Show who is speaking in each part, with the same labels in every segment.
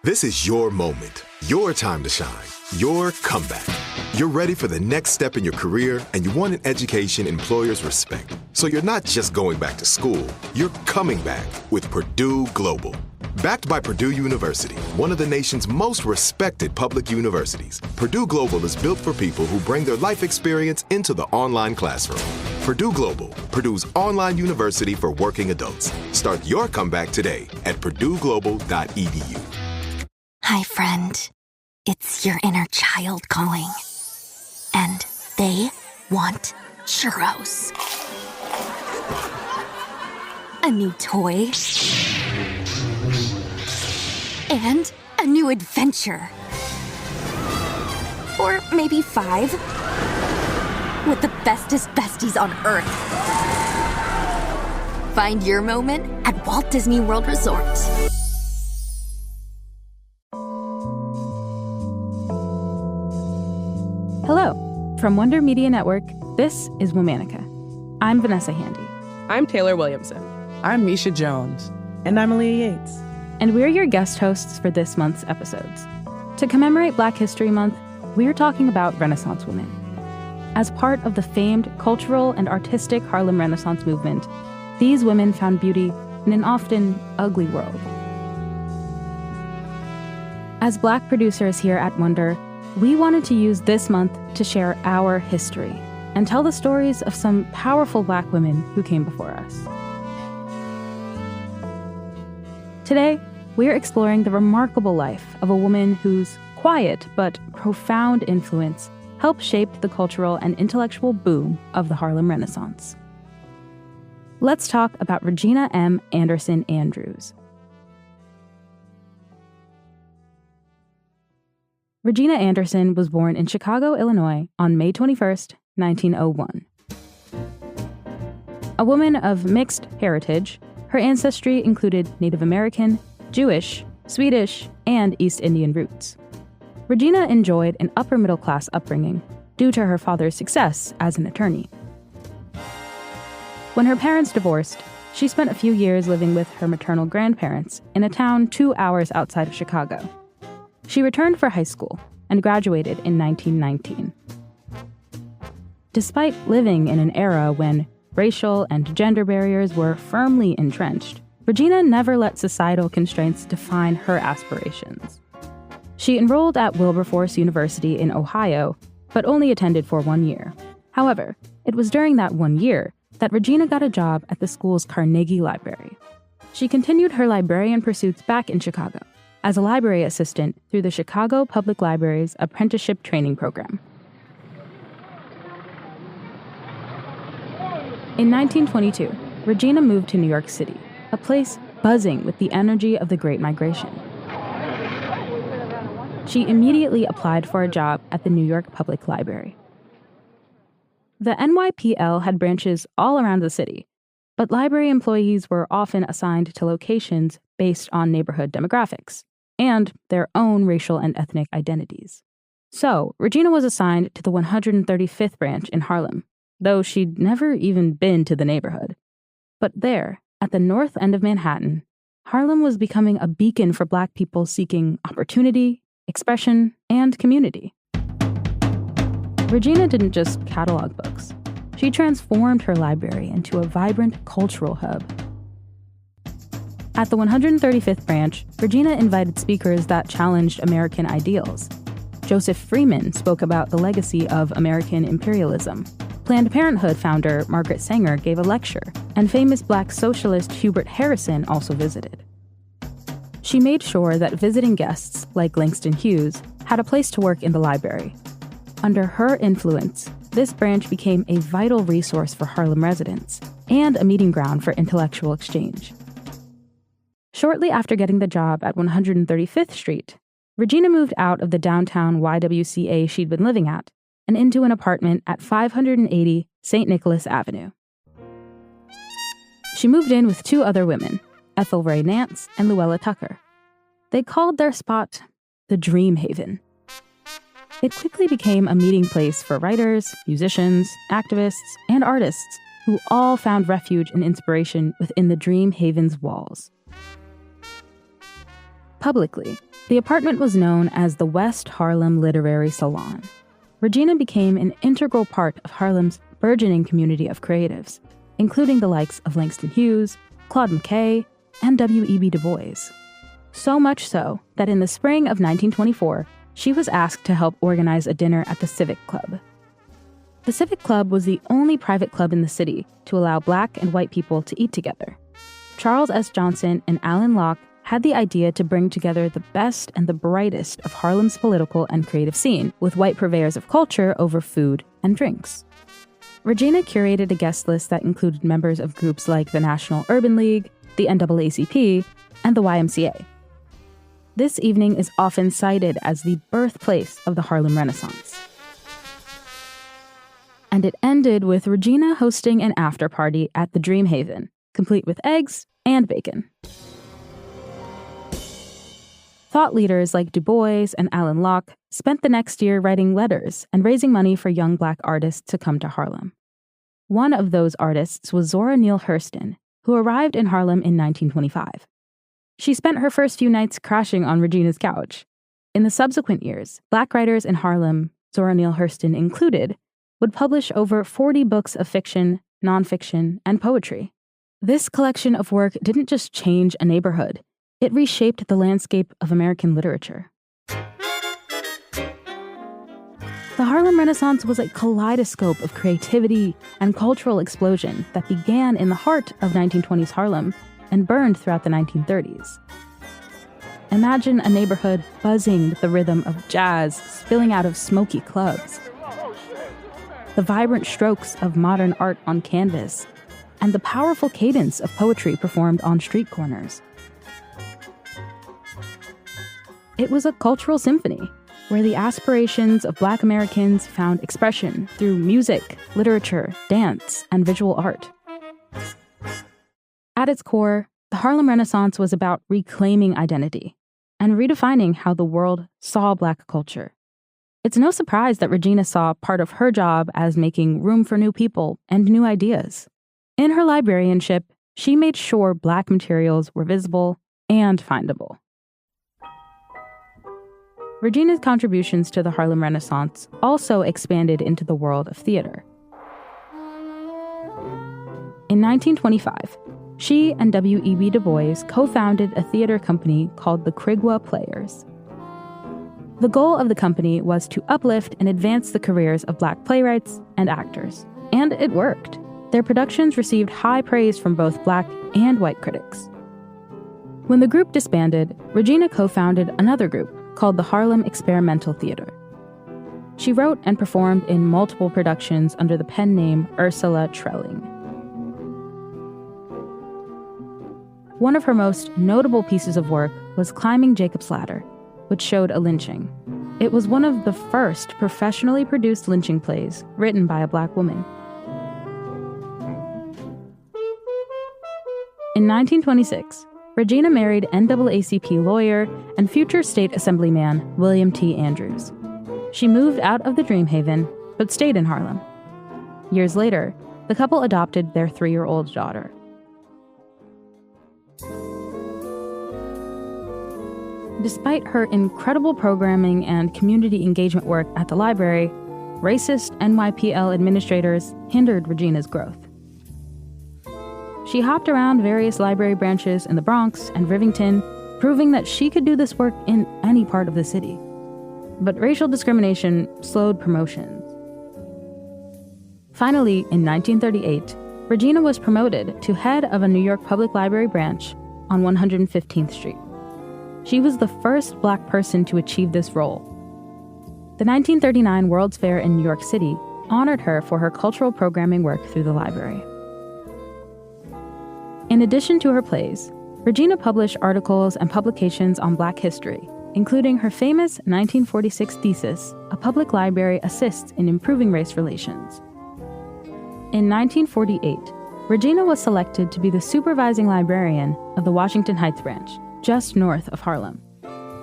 Speaker 1: This is your moment, your time to shine, your comeback. You're ready for the next step in your career, and you want an education employers respect. So you're not just going back to school, you're coming back with Purdue Global. Backed by Purdue University, one of the nation's most respected public universities, Purdue Global is built for people who bring their life experience into the online classroom. Purdue Global, Purdue's online university for working adults. Start your comeback today at purdueglobal.edu.
Speaker 2: Hi, friend. It's your inner child calling. And they want churros. A new toy. And a new adventure. Or maybe 5. With the bestest besties on Earth. Find your moment at Walt Disney World Resort.
Speaker 3: Hello. From Wonder Media Network, this is Womanica. I'm Vanessa Handy.
Speaker 4: I'm Taylor Williamson.
Speaker 5: I'm Misha Jones. And I'm Aaliyah Yates.
Speaker 3: And we're your guest hosts for this month's episodes. To commemorate Black History Month, we're talking about Renaissance women. As part of the famed cultural and artistic Harlem Renaissance movement, these women found beauty in an often ugly world. As Black producers here at Wonder, we wanted to use this month to share our history and tell the stories of some powerful Black women who came before us. Today, we're exploring the remarkable life of a woman whose quiet but profound influence helped shape the cultural and intellectual boom of the Harlem Renaissance. Let's talk about Regina M. Anderson Andrews. Regina Anderson was born in Chicago, Illinois on May 21st, 1901. A woman of mixed heritage, her ancestry included Native American, Jewish, Swedish, and East Indian roots. Regina enjoyed an upper-middle-class upbringing due to her father's success as an attorney. When her parents divorced, she spent a few years living with her maternal grandparents in a town 2 hours outside of Chicago. She returned for high school and graduated in 1919. Despite living in an era when racial and gender barriers were firmly entrenched, Regina never let societal constraints define her aspirations. She enrolled at Wilberforce University in Ohio, but only attended for 1 year. However, it was during that 1 year that Regina got a job at the school's Carnegie Library. She continued her librarian pursuits back in Chicago as a library assistant through the Chicago Public Library's apprenticeship training program. In 1922, Regina moved to New York City, a place buzzing with the energy of the Great Migration. She immediately applied for a job at the New York Public Library. The NYPL had branches all around the city, but library employees were often assigned to locations based on neighborhood demographics and their own racial and ethnic identities. So, Regina was assigned to the 135th branch in Harlem, though she'd never even been to the neighborhood. But there, at the north end of Manhattan, Harlem was becoming a beacon for Black people seeking opportunity, expression, and community. Regina didn't just catalog books. She transformed her library into a vibrant cultural hub. At the 135th branch, Regina invited speakers that challenged American ideals. Joseph Freeman spoke about the legacy of American imperialism. Planned Parenthood founder Margaret Sanger gave a lecture, and famous Black socialist Hubert Harrison also visited. She made sure that visiting guests, like Langston Hughes, had a place to work in the library. Under her influence, this branch became a vital resource for Harlem residents and a meeting ground for intellectual exchange. Shortly after getting the job at 135th Street, Regina moved out of the downtown YWCA she'd been living at and into an apartment at 580 St. Nicholas Avenue. She moved in with 2 other women, Ethel Ray Nance and Luella Tucker. They called their spot the Dream Haven. It quickly became a meeting place for writers, musicians, activists, and artists who all found refuge and inspiration within the Dream Haven's walls. publicly. The apartment was known as the West Harlem Literary Salon. Regina became an integral part of Harlem's burgeoning community of creatives, including the likes of Langston Hughes, Claude McKay, and W.E.B. Du Bois. So much so that in the spring of 1924, she was asked to help organize a dinner at the Civic Club. The Civic Club was the only private club in the city to allow Black and white people to eat together. Charles S. Johnson and Alan Locke had the idea to bring together the best and the brightest of Harlem's political and creative scene, with white purveyors of culture over food and drinks. Regina curated a guest list that included members of groups like the National Urban League, the NAACP, and the YMCA. This evening is often cited as the birthplace of the Harlem Renaissance. And it ended with Regina hosting an after-party at the Dream Haven, complete with eggs and bacon. Thought leaders like Du Bois and Alan Locke spent the next year writing letters and raising money for young Black artists to come to Harlem. One of those artists was Zora Neale Hurston, who arrived in Harlem in 1925. She spent her first few nights crashing on Regina's couch. In the subsequent years, Black writers in Harlem, Zora Neale Hurston included, would publish over 40 books of fiction, nonfiction, and poetry. This collection of work didn't just change a neighborhood, it reshaped the landscape of American literature. The Harlem Renaissance was a kaleidoscope of creativity and cultural explosion that began in the heart of 1920s Harlem and burned throughout the 1930s. Imagine a neighborhood buzzing with the rhythm of jazz spilling out of smoky clubs, the vibrant strokes of modern art on canvas, and the powerful cadence of poetry performed on street corners. It was a cultural symphony where the aspirations of Black Americans found expression through music, literature, dance, and visual art. At its core, the Harlem Renaissance was about reclaiming identity and redefining how the world saw Black culture. It's no surprise that Regina saw part of her job as making room for new people and new ideas. In her librarianship, she made sure Black materials were visible and findable. Regina's contributions to the Harlem Renaissance also expanded into the world of theater. In 1925, she and W.E.B. Du Bois co-founded a theater company called the Krigwa Players. The goal of the company was to uplift and advance the careers of Black playwrights and actors, and it worked. Their productions received high praise from both Black and white critics. When the group disbanded, Regina co-founded another group called the Harlem Experimental Theater. She wrote and performed in multiple productions under the pen name Ursula Trelling. One of her most notable pieces of work was Climbing Jacob's Ladder, which showed a lynching. It was one of the first professionally produced lynching plays written by a Black woman. In 1926, Regina married NAACP lawyer and future state assemblyman William T. Andrews. She moved out of the Dream Haven, but stayed in Harlem. Years later, the couple adopted their 3-year-old daughter. Despite her incredible programming and community engagement work at the library, racist NYPL administrators hindered Regina's growth. She hopped around various library branches in the Bronx and Rivington, proving that she could do this work in any part of the city. But racial discrimination slowed promotions. Finally, in 1938, Regina was promoted to head of a New York Public Library branch on 115th Street. She was the first Black person to achieve this role. The 1939 World's Fair in New York City honored her for her cultural programming work through the library. In addition to her plays, Regina published articles and publications on Black history, including her famous 1946 thesis, A Public Library Assists in Improving Race Relations. In 1948, Regina was selected to be the supervising librarian of the Washington Heights branch, just north of Harlem.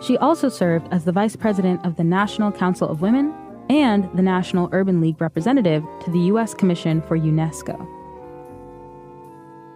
Speaker 3: She also served as the vice president of the National Council of Women and the National Urban League representative to the U.S. Commission for UNESCO.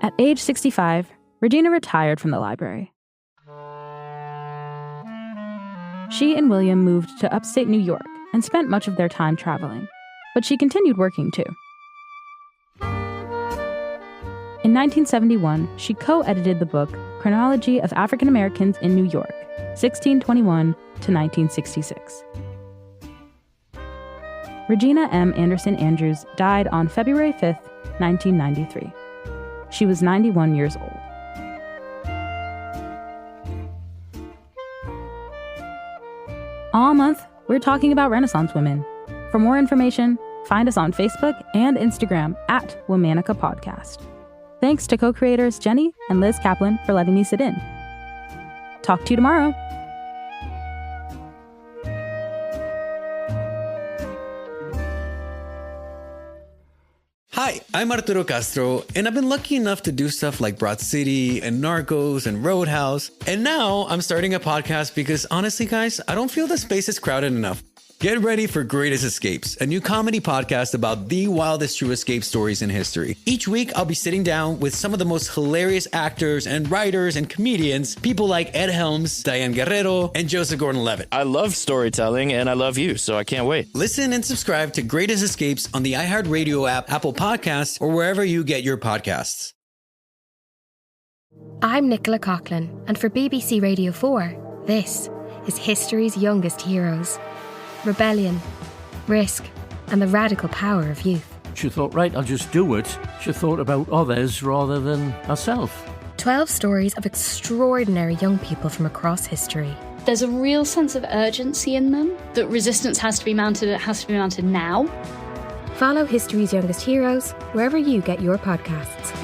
Speaker 3: At age 65, Regina retired from the library. She and William moved to upstate New York and spent much of their time traveling, but she continued working too. In 1971, she co-edited the book Chronology of African Americans in New York, 1621 to 1966. Regina M. Anderson Andrews died on February 5, 1993. She was 91 years old. All month, we're talking about Renaissance women. For more information, find us on Facebook and Instagram at Womanica Podcast. Thanks to co-creators Jenny and Liz Kaplan for letting me sit in. Talk to you tomorrow.
Speaker 4: Hi, I'm Arturo Castro, and I've been lucky enough to do stuff like Broad City and Narcos and Roadhouse. And now I'm starting a podcast because honestly, guys, I don't feel the space is crowded enough. Get ready for Greatest Escapes, a new comedy podcast about the wildest true escape stories in history. Each week, I'll be sitting down with some of the most hilarious actors and writers and comedians, people like Ed Helms, Diane Guerrero, and Joseph Gordon-Levitt.
Speaker 6: I love storytelling, and I love you, so I can't wait.
Speaker 4: Listen and subscribe to Greatest Escapes on the iHeartRadio app, Apple Podcasts, or wherever you get your podcasts.
Speaker 7: I'm Nicola Coughlan, and for BBC Radio 4, this is History's Youngest Heroes. Rebellion, risk, and the radical power of youth.
Speaker 8: She thought, right, I'll just do it. She thought about others rather than herself.
Speaker 7: 12 stories of extraordinary young people from across history.
Speaker 9: There's a real sense of urgency in them, that resistance has to be mounted, it has to be mounted now.
Speaker 7: Follow History's Youngest Heroes wherever you get your podcasts.